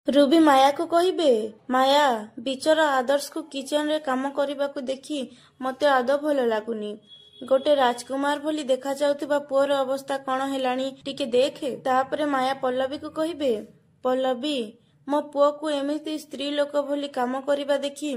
Ruby माया को कहिबे माया बिचरा आदर्श को किचन रे काम करने देखी मते आदौ भल लगुनी। गोटे राजकुमार भली देखा जाउथिबा पुअर अवस्था कौन हेलानी टिके देखे। तापरे माया पल्लवी को कहिबे पल्लवी मो पुओ को एमिति स्त्री लोक भली काम करिबा देखी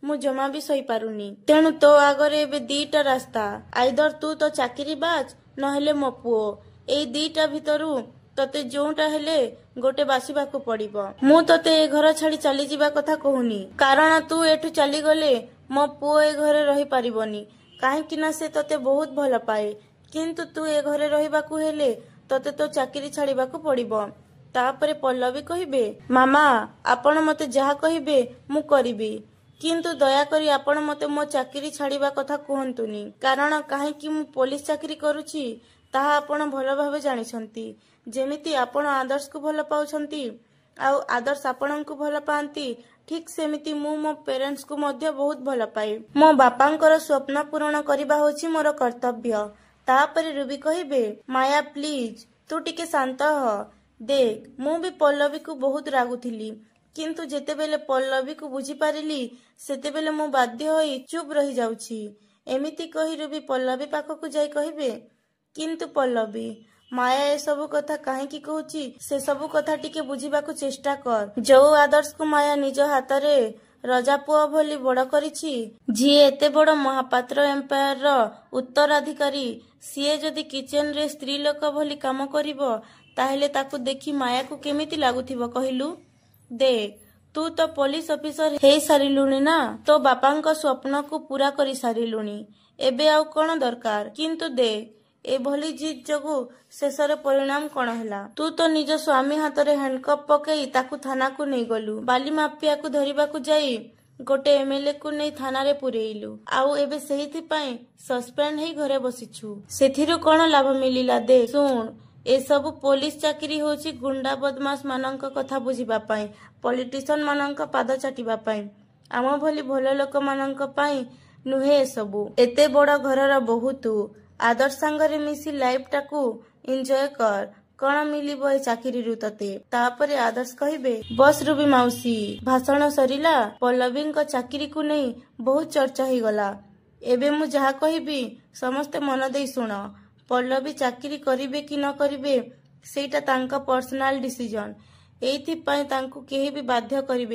मु जमा भी सही पारुनी। तेणु तो आगरे एबे दीटा रास्ता आइदर तू तो चाकरी बाज नहेले मो पुओ एई दीटा भितरु तते जोटा हेले गोटे बासिबाकू पड़िबो। मु तते ए घर छाड़ी चली जीवा कथा कहूनी कारण तू एठू चली गले मो पुओ ए घरे रही पारिबोनी काहेकि ना से तते बहुत भल पाए किंतु तू ए घरे रहिबाकू हेले तते तो चाकरी छाड़ीबाकू पड़िबो। तापरे पल्लवी कहिबे मामा आपण मते जहा कहिबे मु करिबी किंतु दयाकरी आपण मते मो चाकरी छाड़ीबा कथा कहंतुनी कारण काहेकि मु पुलिस चाकरी करूची ताहा आपण भल भावे जानिछंती। जेमिति आपण आदर्श को भल पाउछंती आउ आदर्श आपण को भल पांती ठीक सेमिति मु मो पेरेंट्स को मध्य बहुत भल पाए। मो बापांकर स्वप्न पूरण करिबा होची मोर कर्तव्य। तापरे रुबी कहिबे माया प्लीज तू टिके शांत ह देख मु भी पल्लवी को बहुत रागुथिली किंतु जेतेबेले पल्लवी को बुझी पारिली सेतेबेले मु बाध्य होई चुप रही जाउची। एमिति कही रुबी पल्लवी पाखकू जाई कहिबे किंतु पल्लवी माया ए सबु कथा काहेकि कहूची से सबु कथा टिके बुझीबाकू चेष्टा कर। जो आदर्श को माया निज हातरे रजा पुआ भली बड़ करिछि जीए एते बड़ महापात्र एम्पायर रो उत्तराधिकारी सीए जदि किचन रे स्त्री लोक भली काम करिवो ताहेले ताकू देखी माया को केमिति लागुथिबो कहिलु। देख तू तो पुलिस ऑफिसर हे सारिलुनी ना तो बापांक स्वप्न को पूरा करी सारिलुनी एबे आउ कोन दरकार किंतु देख ए भली जिद जगु शेषर परिणाम कौन हैला। तू तो निज स्वामी हाथरे हैंडकप पकई ताकू थाना को नहीं गलु बाली माफिया को धरिबा को जाई गोटे एमएलए को नहीं थाना रे पुरेइलु आउ एबे सेहिथि पई सस्पेंड हेई घरे बसिछु सेथिरु कोन लाभ मिलिला। दे सुन ए सब पुलिस चाकरी होची गुंडा बदमाश मानक कथा बुझिबा पई पॉलिटिशियन मानक पाद चाटिबा पई आम भली भल लोक मानक पई नुहे सबु। एते बड़ घरर बहुत आदर्श सांगरे मिसी लाइफ टाकू एंजॉय कर कौन मिलिबो ए चाकरी रु तते। तापरे आदर्श कहिबे बस रुबी माउसी भाषण सरिला पल्लवी को चाकरी को नहीं बहुत चर्चा ही गला एबे मु जहा कहिबी समस्ते मन देई सुन पल्लवी चाकरी करिबे कि न करिबे सेटा तांका पर्सनल डिसीजन एइथि पई तांकू केही भी बाध्य करिबे।